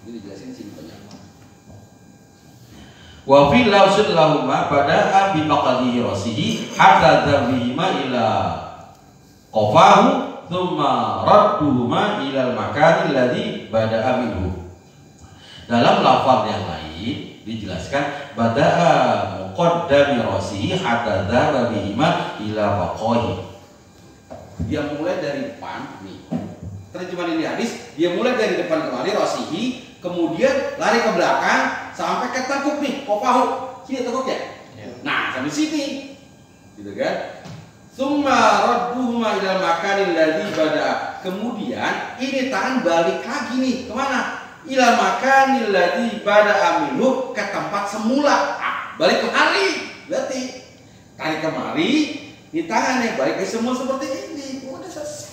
Ini jelasin sini banyak. Wa fil lawsul lahuma bada'a bi maqadihi rasihi hatta dhabihima ila qafahu thumma radduhuma ila al-makani alladhi bada'a minhu. Dalam lafaz yang lain dijelaskan bada'a muqaddami rasihi hatta dhabihima ila faqahi. Dia mulai dari depan nih. Terjemahan ini hadis, dia mulai dari depan kemari rasihi, kemudian lari ke belakang sampai ke tengkuk nih, kopahu. Sini tengkuknya. Nah, sampai sini. Gitu kan? Summa radduhuma ilal makanil ladzi bada. Kemudian ini tangan balik lagi nih, kemana? Ilal makanil ladzi bada aminhu, ke tempat semula. Balik kemari. Berarti tarik kemari, di tangannya balik ke semula seperti ini. Udah selesai.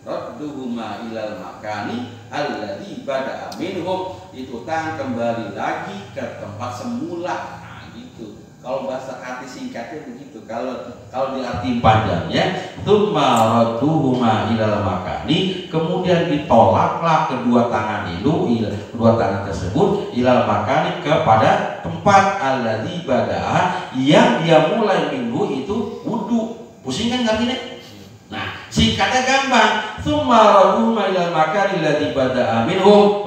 Radduhuma ilal makani alladzi bada'a minhum, itu tangan kembali lagi ke tempat semula. Nah, gitu. Kalau bahasa arti singkatnya begitu. Kalau di arti panjangnya, tsumma radduhuma ilal makani, kemudian ditolaklah kedua tangan tersebut ilal makani, kepada tempat alladzi bada'a, yang dia mulai minhu itu wudu. Pusing kan artinya? Nah, singkatnya gampang. Tsumma radduhuma ilal makani alladzi bada'a minhu,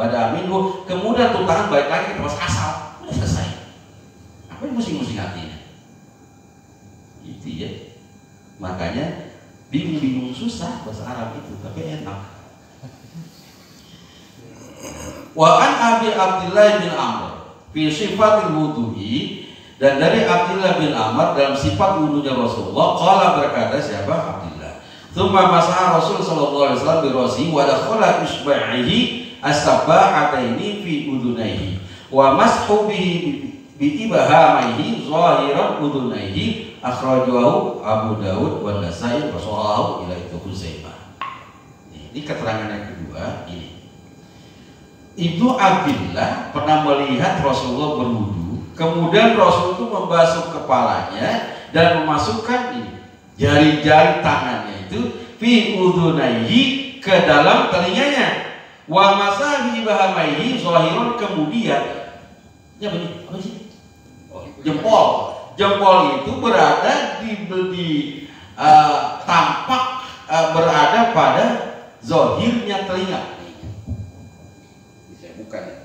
kemudian tuh tangan balik lagi ke tempat asal. Udah selesai. Apa yang musing-musing hatinya? Gitu ya. Makanya bingung-bingung susah bahasa Arab itu, tapi enak. Wa an Abi Abdillah bin Amr fi sifatil wudu'i, dan dari Abdullah bin Amr dalam sifat wudunya Rasulullah, qala, berkata siapa? Abdullah. Tsumma masaha Rasul sallallahu alaihi wasallam bi ra'sihi wa dakhala isba'ihi as-sabbahataini fi udunaihi wa mashu bihi bi ibhamaihi zahiran udunaihi, akhrajahu Abu Daud wa Nasa'i wa sahahu ila Huzaimah. Ini keterangan yang kedua ini. Ibnu Abdillah pernah melihat Rasulullah berwudu, kemudian Rasul itu membasuh kepalanya dan memasukkan ini jari-jari tangannya itu fi udunaihi, ke dalam telinganya, wa masahi bahamaihi zahirun, kemudian ya begini, apa sih? Jempol itu berada di tampak berada pada zahirnya telinga. Saya bukan ya.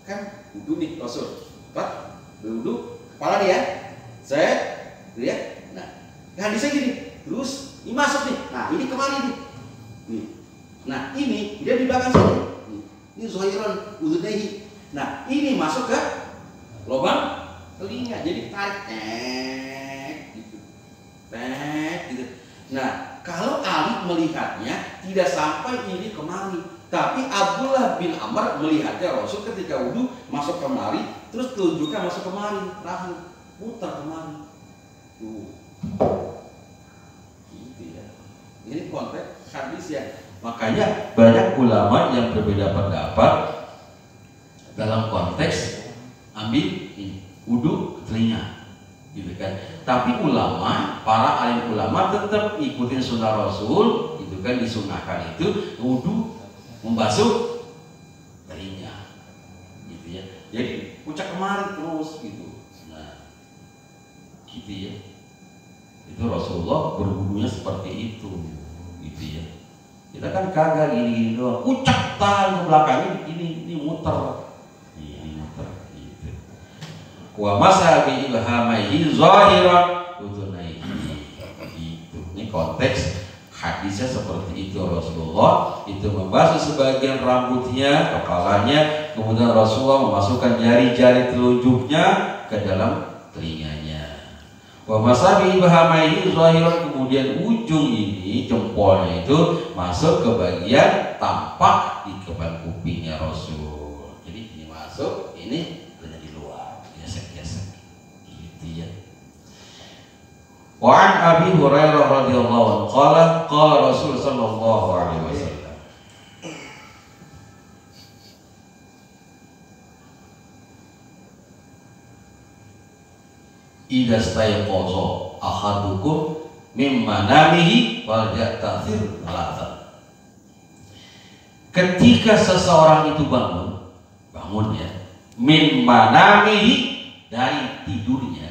Kan wudu nih Rasul. Pak, berwudu, kepala dia. Saya lihat, nah, hadisnya gini, terus ini masuk nih, nah ini kemari nih, nah ini dia di belakang sini, ini zohiron udunaihi, nah ini masuk ke lubang telinga, jadi tarik, gitu. Nah, kalau Ali melihatnya tidak sampai ini kemari, tapi Abdullah bin Amr melihatnya Rasul ketika wudu masuk kemari, terus tunjukkan masuk kemari, rahu putar kemari. Gitu ya. Ini konteks hadis ya. Makanya banyak ulama yang berbeda pendapat dalam konteks ambil wudu ke telinga, gitu kan. Tapi ulama, para alim ulama tetap ikutin sunnah Rasul, gitu kan, disunahkan itu wudu membasuh telinga, gitu ya. Jadi ucap kemari terus gitu. Nah, gitu ya. Itu Rasulullah berwudunya seperti itu, gitu ya. Kita kan kagak gini-gini doang, ucap tangan ke belakang ini muter, ini muter, gitu. Wa masa bi ilhamaihi zahiran udunaihi, gitu. Ini konteks hadisnya seperti itu. Rasulullah itu membasuh sebagian rambutnya, kepalanya, kemudian Rasulullah memasukkan jari-jari telunjuknya ke dalam telinganya. Wa masabi bahamaihi zahiran, kemudian ujung ini jempolnya itu masuk ke bagian tampak di depan kupingnya Rasul. Jadi ini masuk, ini berada di luar, gesek-gesek, gitu ya. Wa an Abi Hurairah radhiyallahu anhu qala Rasul sallallahu alaihi wasallam, idza stayqaza ahadukum mimma namihi wal ya'tasir salatan. Ketika seseorang itu bangun ya, mimma namihi, dari tidurnya.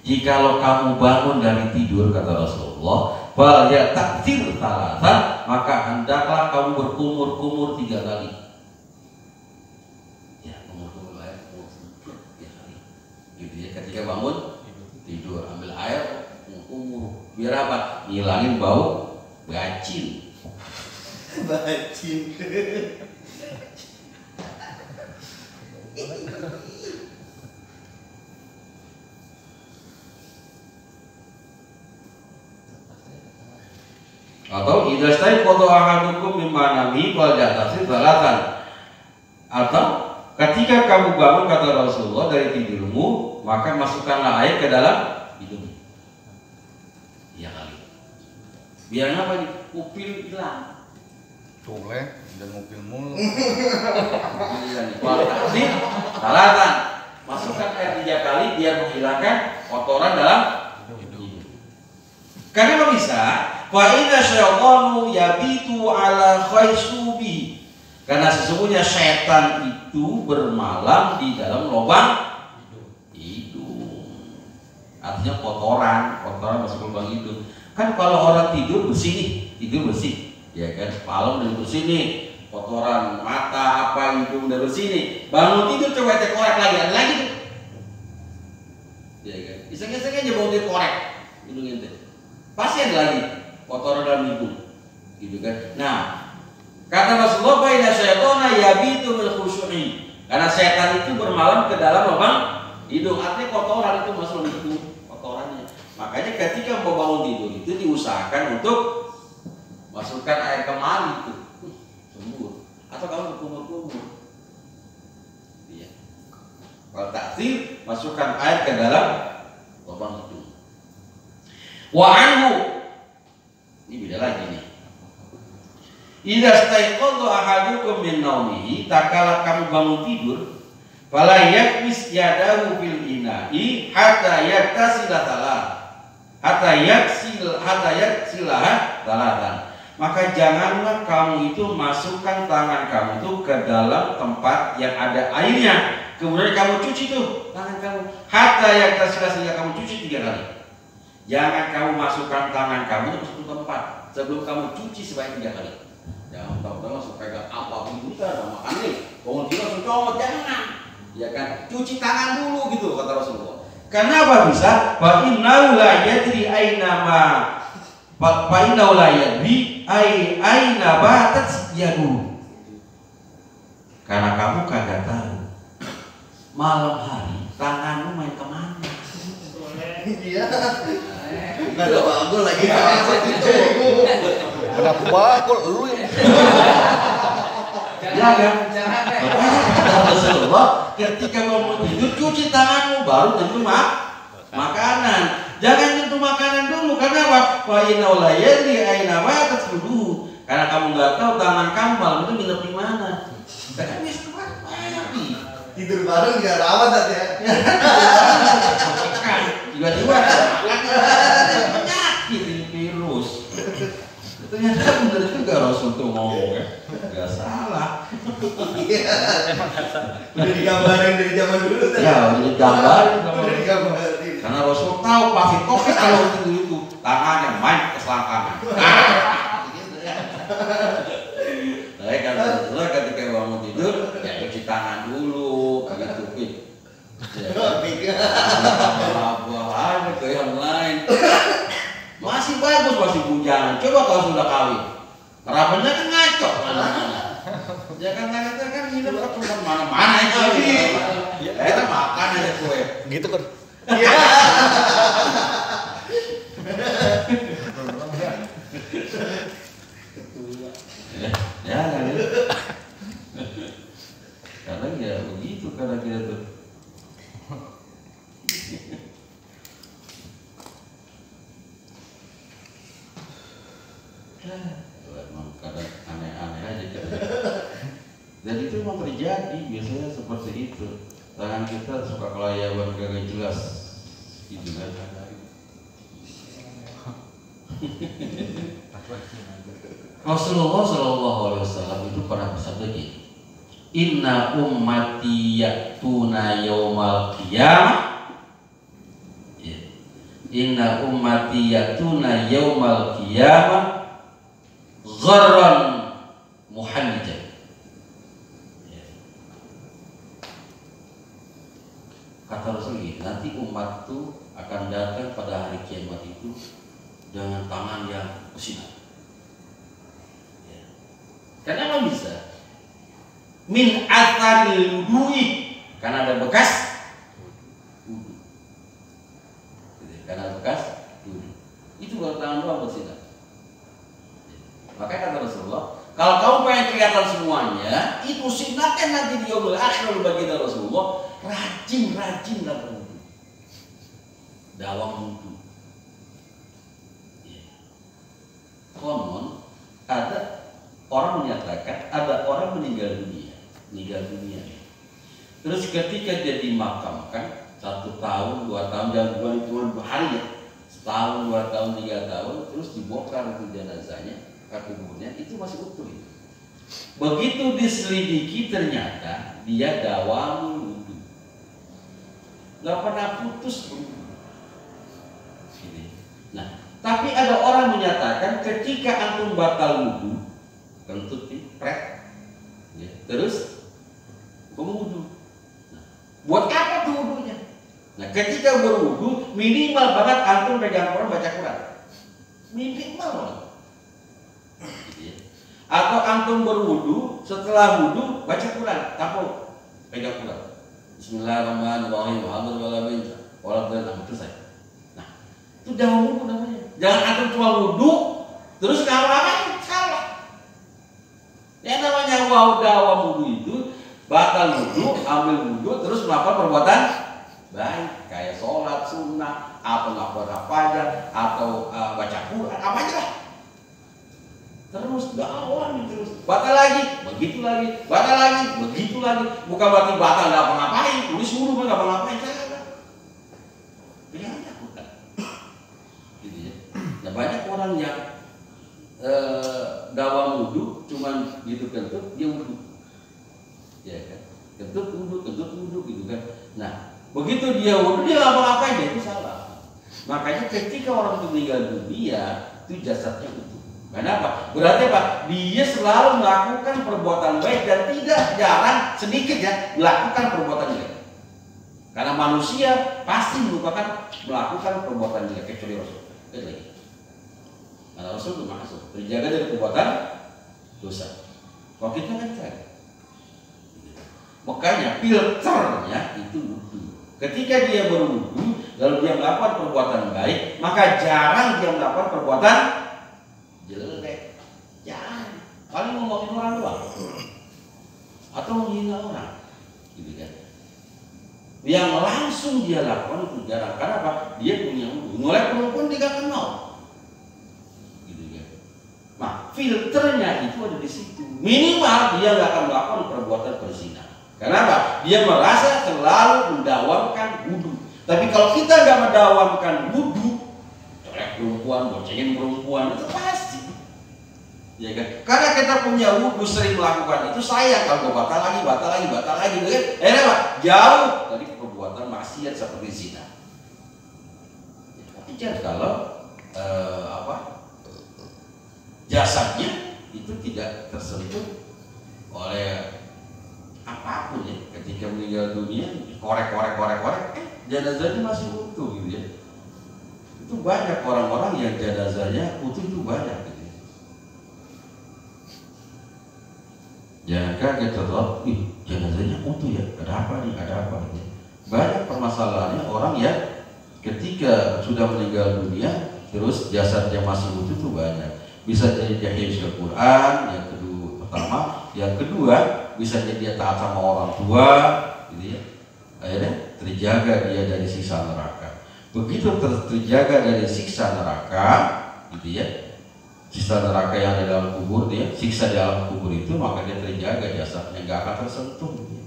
Jikalau kamu bangun dari tidur, kata Rasulullah, wal ya'tasir salatan, maka hendaklah kamu berkumur-kumur 3 kali. Ketika bangun tidur, ambil air, umur, biar apa? Ngilangin bau bacin. Bacin. Atau idza staiqadha ahadukum mimma nami wal ya'tasir salatan. Atau ketika kamu bangun, kata Rasulullah, dari tidurmu, maka masukkanlah air ke dalam hidung. Iya kali. Biar apa nih? Upil hilang. Boleh, dan ngupil mulu. Wal ya'tasir salatan. Masukkan air 3 kali biar menghilangkan kotoran dalam hidung. Karena bisa, fa inna syaitanu yabitu ala khaysubi. Karena sesungguhnya setan itu bermalam di dalam lubang hidung. Artinya kotoran masuk ke lubang hidung. Kan kalau orang tidur bersih ya kan, malam udah bersih nih, kotoran mata apa hidung udah bersih nih, bangun tidur coba cek korek lagi, ada lagi tuh, ya kan, iseng-iseng aja bangun tidur korek hidung ente, pasti ada lagi kotoran dalam hidung, gitu kan. Nah, kata Rasulullah, baina syaitana yabitu bil khusyu'i, karena setan itu bermalam ke dalam lubang hidung, artinya kotoran itu masuk di hidung, kotorannya. Makanya ketika mau bangun tidur itu diusahakan untuk masukkan air kemari itu, sembur, atau kamu berkumur-kumur. Iya. Kalau taksir, masukkan air ke dalam lubang hidung. Wa anhu, ini beda lagi nih. Idza staiqadha ahadukum min naumihi, takala kamu bangun tidur, fala yakmis yadahu fil ina'i hatta yaktasila salat. Hatta yaksilaha salatan. Maka janganlah kamu itu masukkan tangan kamu itu ke dalam tempat yang ada airnya. Kemudian kamu cuci tuh tangan kamu. Hatta yaktasila, sehingga kamu cuci 3 kali. Jangan kamu masukkan tangan kamu ke suatu tempat sebelum kamu cuci sebanyak 3 kali. Jangan tahu-tahu langsung pegang apa begitu kan, makan nih. Bangun tidur langsung comot, jangan. Ya kan, cuci tangan dulu gitu kata Rasulullah. Kenapa bisa? Fa innahu la yadri aina ma fa innahu la yadri aina batat yadu. Karena kamu kagak tahu malam hari tanganmu main kemana. Iya. Nggak ada bagul lagi. Ada bagul lu ya. Ya kan? Rasulullah ketika mau tidur cuci tanganmu baru tentu makanan. Jangan tentu makanan dulu, karena apa? Wa inna la yadri aina batat yaduhu. Karena kamu nggak tahu tangan kamu malam itu nginep di mana. Kan bisa mati. Tidur bareng nggak rawat ya. Tiba-tiba penyakit ini virus. Ternyata benar juga Rasul tuh ngomong ya, nggak salah. Udah digambarin dari zaman dulu. Ya, udah digambarin. Karena Rasul tahu pasti topik kalau itu tangannya main ke selangkangan. Tapi kan Rasulullah ketika bangun tidur, ya cuci tangan dulu, begitu. Apa ke yang lain. Masih bagus, masih bujangan. Coba kalau sudah kawin, kerabatnya kan ngaco mana-mana. Ya kan ternyata kan hidup kan mana-mana itu. Kita makan aja kue. Gitu kan. Ya kan. Karena ya begitu karena kita tuh. Emang kadang aneh-aneh aja kita. Dan itu memang terjadi biasanya seperti itu. Tangan kita suka kelayaban gak jelas gitu kan. Rasulullah Shallallahu Alaihi Wasallam itu pernah bersabda gini, Inna ummati yaktuna yaumal qiyamah. Inna ummati yaktuna yaumal qiyamah gharran muhannijan. Kata Rasul ini, nanti umat itu akan datang pada hari kiamat itu dengan tangan yang bersinar. Kenapa bisa? Min atharil wudu'i, karena ada bekas wudu. Karena ada bekas wudu. Itu baru tangan doang bersinar. Makanya kata Rasulullah, kalau kamu pengen kelihatan semuanya, itu sinarkan nanti di yaumul akhir bagi Rasulullah, rajin dalam wudu. Dawam wudu. Konon ada orang menyatakan ada orang meninggal dunia. Terus ketika dia dimakamkan 1 tahun, 2 tahun, jangan cuma 2 hari ya, setahun, 2 tahun, 3 tahun, terus dibongkar itu jenazahnya, kuburnya itu masih utuh. Begitu diselidiki ternyata dia dawam wudu, nggak pernah putus wudu. Nah, tapi ada orang menyatakan ketika antum batal wudu, kentut pret, ya, terus berwudu. Nah, buat apa tuh wudunya? Nah, ketika berwudu minimal banget antum pegang Quran, baca Quran, minimal. Atau antum berwudu, setelah wudu baca Quran, tampol pegang Quran. Bismillahirrahmanirrahim. Alhamdulillah, selesai. Nah, itu dawam wudu namanya. Jangan antum cuma wudu terus ngapain? Salah. Yang namanya dawam wudu itu batal wudu, ambil wudu, terus melakukan perbuatan baik, kayak sholat sunnah, atau melakukan apa aja, atau baca Quran, apa aja lah. Terus dawam terus, batal lagi, begitu lagi, batal lagi, begitu lagi. Bukan berarti batal nggak apa-ngapain, tulis wudu nggak apa-ngapain, salah. Bilangnya bukan. Gitu ya. Nah, banyak orang yang dawam wudu, cuman gitu kentut dia wudu. Ya kan, kentut wudu gitu kan. Nah, begitu dia wudu dia ngapa-ngapain, dia itu salah. Makanya ketika orang itu meninggal dunia, itu jasadnya utuh. Kenapa? Berarti apa? Dia selalu melakukan perbuatan baik dan tidak jarang sedikit ya melakukan perbuatan jelek. Karena manusia pasti merupakan melakukan perbuatan jelek kecuali Rasul. Karena Rasul itu masuk terjaga dari perbutan dosa. Kalau kita kan tidak. Makanya filternya itu wudu. Ketika dia berwudu, lalu dia melakukan perbuatan baik, maka jarang dia melakukan perbuatan jelek. Jangan. Paling ngomongin orang doang, atau menghina orang, gitu kan. Yang langsung dia lakukan itu jarang. Karena apa? Dia punya wudu. Mulai perempuan dia gak kenal, gitu kan. Nah, filternya itu ada di situ. Minimal dia gak akan melakukan perbuatan berzina. Kenapa? Dia merasa selalu mendawamkan wudu. Tapi kalau kita nggak mendawamkan wudu, colek perempuan, boncengin perempuan, itu pasti. Ya kan? Karena kita punya wudu sering melakukan itu, sayang kalau batal lagi, gitu kan? Apa? Jauh dari perbuatan maksiat seperti zina. Ya, tapi jangan kalau jasadnya itu tidak tersentuh oleh apapun ya, ketika meninggal dunia korek, jenazahnya masih utuh gitu ya. Itu banyak orang-orang yang jenazahnya utuh itu banyak gitu ya. Jangan kaget terus, jenazahnya utuh ya, ada apa nih, gitu. Banyak permasalahannya orang yang ketika sudah meninggal dunia terus jasadnya masih utuh itu banyak. Bisa jadi dia hafal Quran, yang kedua bisa jadi dia taat sama orang tua, gitu ya. Akhirnya terjaga dia dari siksa neraka. Begitu terjaga dari siksa neraka, gitu ya. Siksa neraka yang ada dalam kubur, dia siksa di dalam kubur itu, maka dia terjaga jasadnya nggak akan tersentuh. Gitu ya.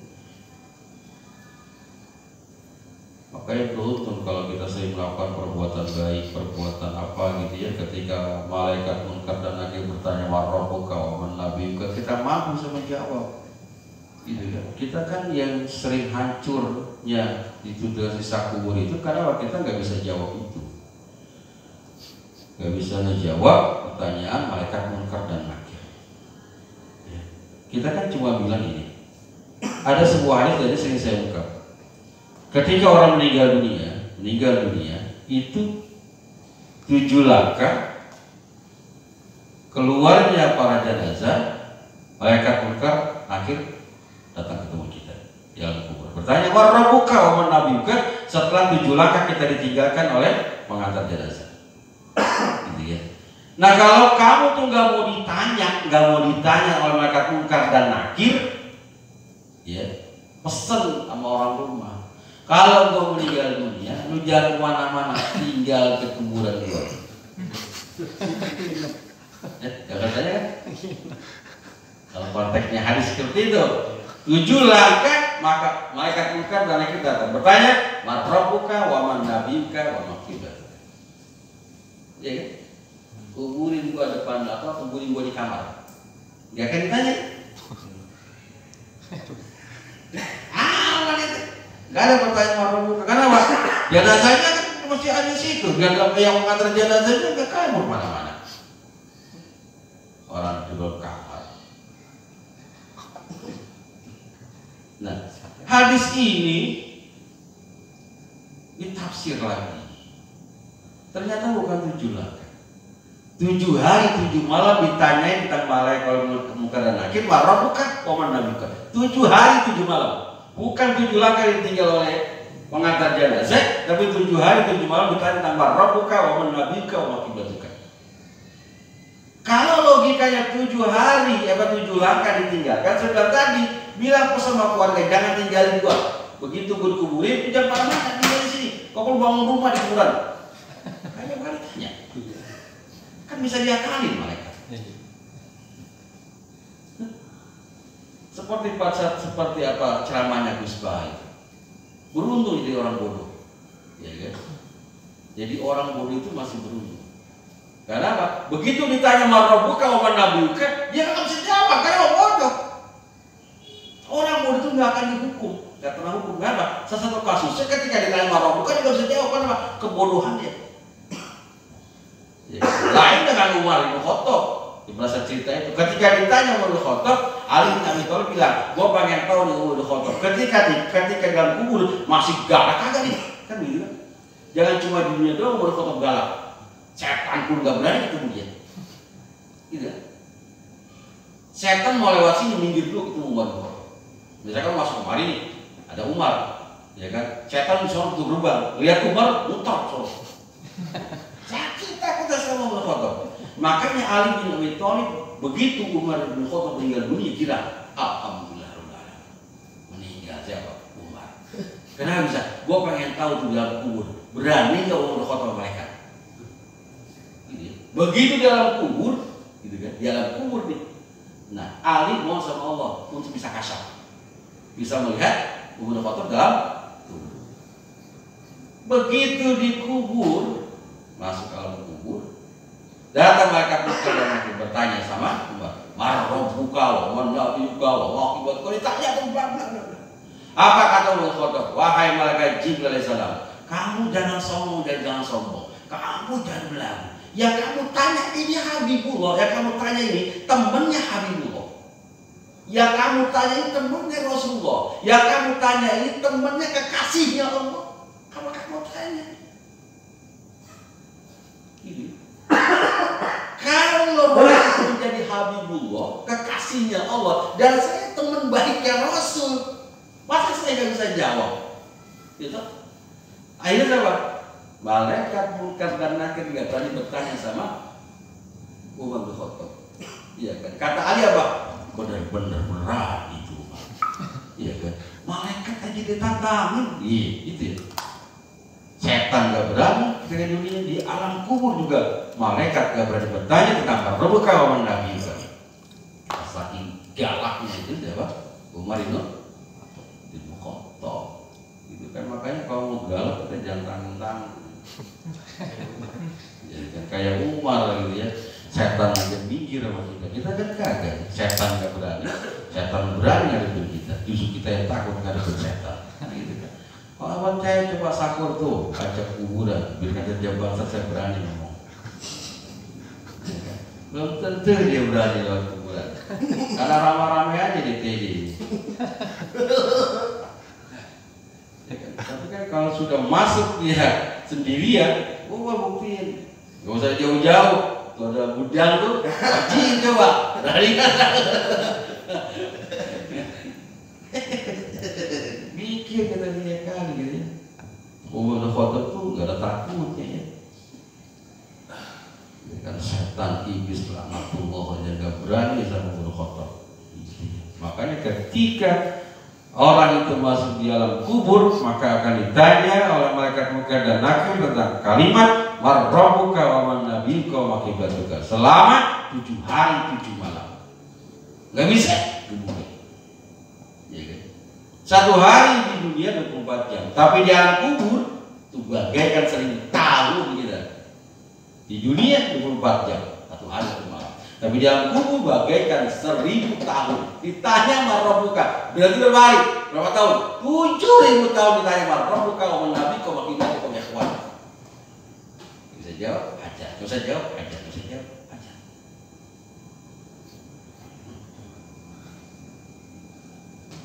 Makanya beruntung kalau kita sering melakukan perbuatan baik, perbuatan apa gitu ya, ketika malaikat munkar dan nakir bertanya warabbuka wa man nabiyuka, kita mampu sama jawab. Gitu ya. Kita kan yang sering hancurnya itu dengan sisa kubur itu karena kita nggak bisa jawab itu, nggak bisa ngejawab pertanyaan malaikat munkar dan nakir. Ya. Kita kan cuma bilang ini. Ada sebuah hadis tadi sering saya ungkap. Ketika orang meninggal dunia itu 7 langkah keluarnya para jenazah, malaikat munkar nakir datang ketemu kita di alam kubur. Bertanya, "Warabbuka wa man nabiyuka?" Setelah 7 langkah kita ditinggalkan oleh pengantar jenazah. Gitu ya. Nah, kalau kamu tuh nggak mau ditanya oleh malaikat munkar dan nakir, ya, pesen sama orang rumah. Kalau engkau meninggal dunia, lu jangan kemana-mana, tinggal ke kuburan gua. Jangan tanya kan? Kalau konteksnya hadis seperti itu, 7 langkah maka malaikat munkar dan nakir datang bertanya, "Man rabbuka wa man nabiyuka wa ma qiblatuka?" Ya kan? Kuburin gua depan atau kuburin gua di kamar. Dia akan ditanya. Gak ada pertanyaan warabbuka. Kenapa? Jenazahnya kan masih ada di situ. Gak ada yang mengantar jenazahnya gak kabur mana-mana. Orang di dalam kamar. Nah, hadis ini ditafsir lagi. Ternyata bukan 7 langkah. 7 hari 7 malam ditanyai tentang malaikat munkar dan nakir, warabbuka wa man nabiyuka. 7 hari 7 malam. Bukan 7 langkah ditinggal oleh pengantar jenazah, tapi 7 hari 7 malam ditanya tentang warabbuka wa man nabiyuka wa ma qiblatuka. Kalau logikanya 7 hari 7 langkah ditinggalkan, sudah tadi bilang sama keluarga jangan tinggalin gua. Begitu gua dikuburin, jangan parah tinggal di sini. Kau pun bangun rumah di kuburan. Kayak baliknya. Kan bisa diakalin malaikat. Seperti apa ceramahnya Gus Bah itu. Beruntung jadi orang bodoh, ya kan? Jadi orang bodoh itu masih beruntung. Karena apa? Begitu ditanya marabbuka wa man nabiyuka, dia nggak bisa jawab karena orang bodoh. Orang bodoh itu nggak akan dihukum, nggak pernah hukum. Kenapa? Salah satu kasusnya ketika ditanya marabbuka dia nggak bisa jawab karena apa? Kebodohan dia. Ya, lain dengan Umar bin Khattab. Berasa cerita itu. Ketika ditanya Umar bin Khattab, Ali bin Abi Thalib bilang, "Gua pengen tahu nih Umar bin Khattab. Ketika dalam kubur masih galak kagak nih?" Kan gitu kan? Jangan cuma di dunia doang Umar bin Khattab galak. Setan pun gak berani ketemu dia. Gitu kan? Setan mau lewat sini minggir dulu ketemu Umar bin Khattab. Misalkan masuk kemari nih, ada Umar, ya kan? Setan di sana tuh gerbang, lihat Umar, mutar sono. Sakit takut sama Umar bin Khattab. Makanya Ali bin Abi Thalib begitu Umar bin Khattab meninggal dunia kira alhamdulillah meninggal siapa? Umar. Kenapa bisa? Gua pengen tahu tuh dalam kubur berani nggak Umar bin Khattab malaikat? Gitu. Begitu dalam kubur, gitu kan? Dalam kubur nih. Nah, Ali mohon sama Allah untuk bisa kasar, bisa melihat Umar bin Khattab dalam kubur. Begitu dikubur, masuk ke alam kubur. Datang malaikat munkar dan nakir bertanya sama Umar, "Marabbuka wa man nabiyuka wa ma qiblatuka?" Ditanya tuh bla. Apa kata Umar bin Khattab? "Wahai malaikat Jibril alaihissalam, kamu jangan sombong dan jangan sombong. Kamu jangan belagu. Yang kamu tanya ini Habibullah, yang kamu tanya ini temannya Habibullah. Yang kamu tanya ini temannya Rasulullah. Yang kamu tanya ini temannya kekasihnya Allah. Kamu tanya." Gitu. Kalau mereka menjadi Habibullah, kekasihnya Allah, dan saya teman baiknya Rasul, masa saya nggak bisa jawab? Gitu. Akhirnya apa? Malaikat munkar dan nakir nggak berani bertanya sama Umar bin Khattab. Iya kan? Kata Ali apa? Benar-benar berani itu. Iya kan? Malaikat aja ditantangin. Iya, itu ya. Setan gak berani dengan dunia, di alam kubur juga malaikat gak berani bertanya tentang marabbuka wa man nabiyuka. Saking galaknya itu siapa? Umar bin Khattab. Itu kan makanya kalau mau galak kita jangan tanggung-tanggung. Jadi kan kayak Umar gitu ya. Setan aja minggir sama kita. Kita kan kagak. Setan nggak berani. Setan berani ngadepin kita. Justru kita yang takut ngadepin setan. Kan gitu kan. Kalau saya coba sakur tuh, ajak kuburan, biar kata jam bangsa saya berani ngomong. Belum tentu dia berani lewat kuburan. Karena ramai-ramai aja di TD. Ya kan? Tapi kan kalau sudah masuk dia sendirian, buktiin. Gak usah jauh-jauh. Tuh ada gudang tuh, wajib coba. Dari mikir kita dia kali gitu ya. Udah foto tuh gak ada takutnya ya. Kan setan iblis laknatullah aja gak berani sama Abu Khattab. Makanya ketika orang itu masuk di alam kubur, maka akan ditanya oleh malaikat munkar dan nakir tentang kalimat mar rabbuka wa man nabiyuka wa qiblatuka selama 7 hari 7 malam. Gak bisa dihubungi. Ya kan? 1 hari di dunia 24 jam, tapi di alam kubur itu bagaikan 1000 tahun gitu. Di dunia 24 jam, 1 hari 1 malam. Tapi di alam kubur bagaikan 1000 tahun. Ditanya mar rabbuka, berarti berbalik berapa tahun? 7000 tahun ditanya mar rabbuka wa man nabiyuka wa qiblatuka ya kawan. Bisa jawab aja, bisa jawab aja, bisa jawab aja.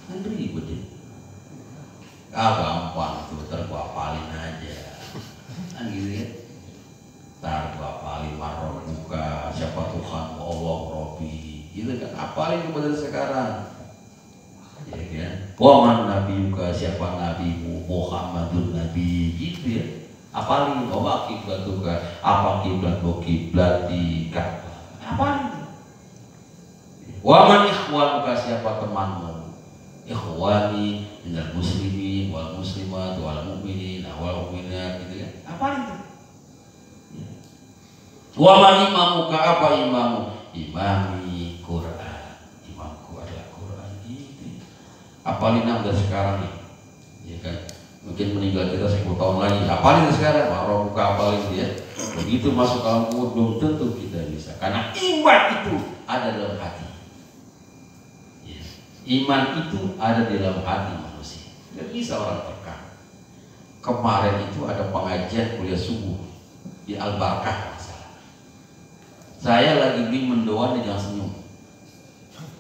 Kan ribet ya. Gampang tuh, ntar gua apalin aja. Kan gitu ya. Ntar gua apalin maror buka, siapa Tuhan, Allah, Robbi. Gitu kan, apalin kepada sekarang. Ya kan. Waman Nabi juga, siapa Nabimu, Muhammadun Nabi. Gitu ya. Apalin, wa kiblat juga, apa kiblat, kiblat di Ka'bah. Apalin. Waman ikhwanuka, siapa temanmu. Ikhwani minal muslimin wal muslimat wal mu'minin wal mu'minat gitu ya. Apa itu? Ya. Wa ma imamuka, apa imamu? Imami Quran. Imamku adalah Quran gitu. Apalin dari sekarang nih. Ya kan? Mungkin meninggal kita 10 tahun lagi. Apalin sekarang, Pak buka apalin dia. Begitu masuk alam kubur belum tentu kita bisa. Karena iman itu ada dalam hati. Iman itu ada di dalam hati manusia. Tidak bisa orang tekan. Kemarin itu ada pengajian kuliah subuh di Al-Barkah. Saya lagi beli mendoan di Gang Senyum.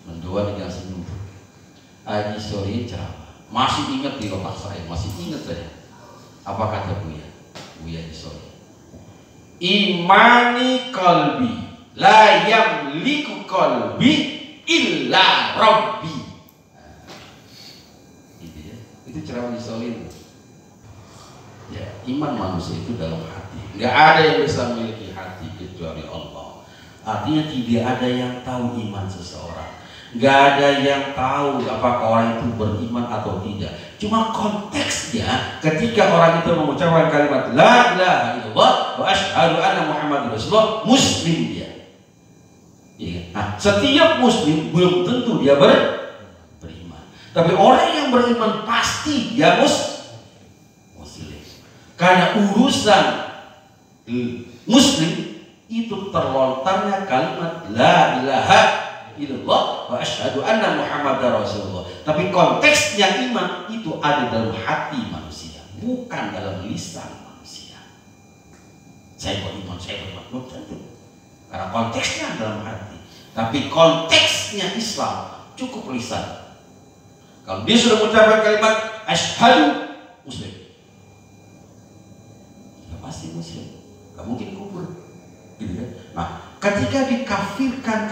Mendoan di Gang Senyum. Haji sore ceramah. Masih ingat di otak saya, masih ingat saya. Apa kata Buya? Buya di sore. Imani qalbi la yamliku qalbi illa Rabbi. Itu ceramah di Solin. Ya, iman manusia itu dalam hati. Nggak ada yang bisa memiliki hati kecuali Allah. Artinya tidak ada yang tahu iman seseorang. Nggak ada yang tahu apakah orang itu beriman atau tidak. Cuma konteksnya ketika orang itu mengucapkan kalimat la ilaha illallah wa asyhadu anna Muhammadar Rasulullah, muslim dia. Ya. Nah, setiap muslim belum tentu dia beriman. Tapi orang yang beriman pasti dia muslim. Karena urusan muslim itu terlontarnya kalimat la ilaha illallah wa asyhadu anna Muhammadar Rasulullah. Tapi konteksnya iman itu ada dalam hati manusia, bukan dalam lisan manusia. Saya beriman, belum tentu. Karena konteksnya dalam hati. Tapi konteksnya Islam cukup lisan. Kalau dia sudah mengucapkan kalimat asyhadu, muslim. Ya pasti muslim. Gak mungkin kufur. Gitu kan? Nah, ketika dikafirkan,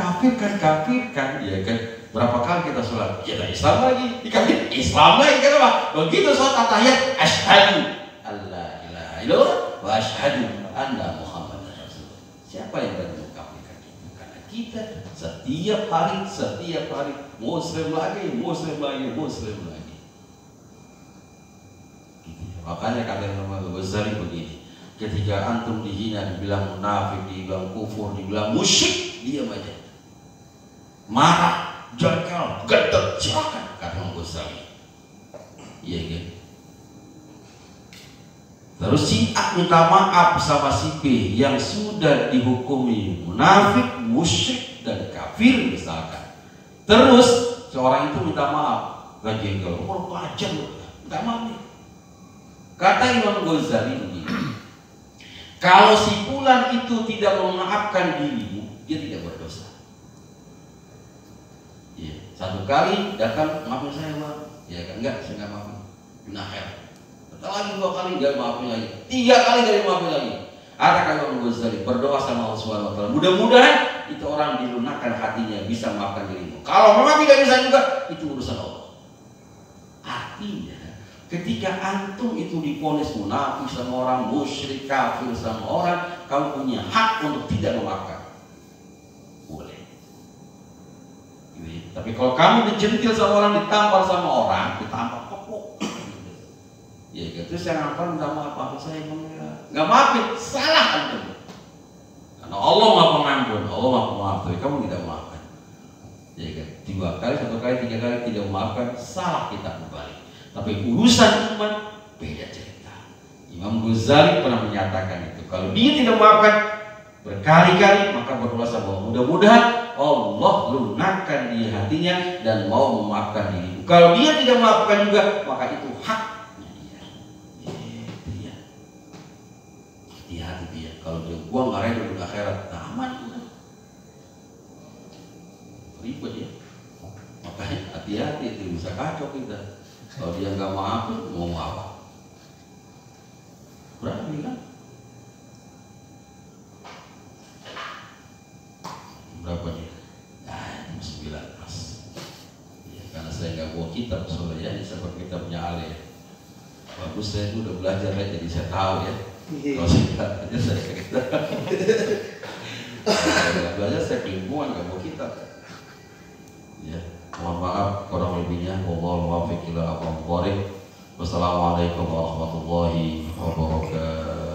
ya kan? Berapa kali kita sholat? Ya Islam lagi, dikafir Islam lagi, kenapa? Begitu sholat tahiyat, asyhadu alla ilaha illallah wa asyhadu anna Muhammadar Rasulullah. Siapa yang berani mengkafirkan itu? Karena kita setiap hari muslim lagi. Gitu. Makanya kata Imam Al-Ghazali begini, ketika antum dihina, dibilang munafik, dibilang kufur, dibilang musyrik, diam aja. Marah, jengkel, gedek, silakan, kata Imam Ghazali. Iya kan? Terus si A minta maaf sama si B yang sudah dihukumi munafik, musyrik dan kafir misalkan. Terus seorang itu minta maaf, gak jengkel, pelajar minta maaf nih. Kata Imam Ghazali begini, kalau si fulan itu tidak memaafkan dirimu, dia tidak berdosa. Ya, satu kali datang, maafin saya Bang. Ya kan, enggak, saya enggak maafin. Nah, lagi 2 kali enggak maafin lagi. 3 kali enggak maafin lagi. Ada kalau Imam Ghazali berdoa sama Allah Subhanahu wa taala. Mudah-mudahan itu orang dilunakkan hatinya bisa memaafkan dirimu. Kalau memang tidak bisa juga, itu urusan Allah. Artinya ketika antum itu divonis munafik sama orang, musyrik, kafir sama orang, kamu punya hak untuk tidak memaafkan. Boleh. Tapi kalau kamu dijentil sama orang, ditampar sama orang, ditampar kepuk. Ya gitu, saya ngapain minta maaf, saya nggak maafin, salah antum. Karena Allah Maha Pengampun, Allah Maha Pemaaf, tapi kamu tidak maafkan. Ya kan, 2 kali, 1 kali, 3 kali tidak memaafkan, salah kita kembali. Tapi urusan iman beda cerita. Imam Ghazali pernah menyatakan itu. Kalau dia tidak memaafkan berkali-kali, maka berdoa sama mudah-mudahan Allah lunakkan di hatinya dan mau memaafkan dirimu. Kalau dia tidak memaafkan juga, maka itu haknya dia. Dia. Hati-hati dia. Kalau dia buang arahnya di akhirat, aman. Ribet ya. Makanya hati-hati itu bisa kacau kita. Kalau dia nggak maafin, mau apa? Berani kan? Berapa nih? Nah, 9 pas. Ya, karena saya nggak bawa kitab soalnya, ini seperti kitabnya Ale. Bagus, saya itu udah belajar ya, jadi saya tahu ya. Kalau saya aja saya kita. Saya belajar saya kelimpungan nggak bawa kitab. Ya. Mohon maaf kurang lebihnya. Wallahu muwaffiq ila aqwamit thoriq. Wassalamualaikum warahmatullahi wabarakatuh.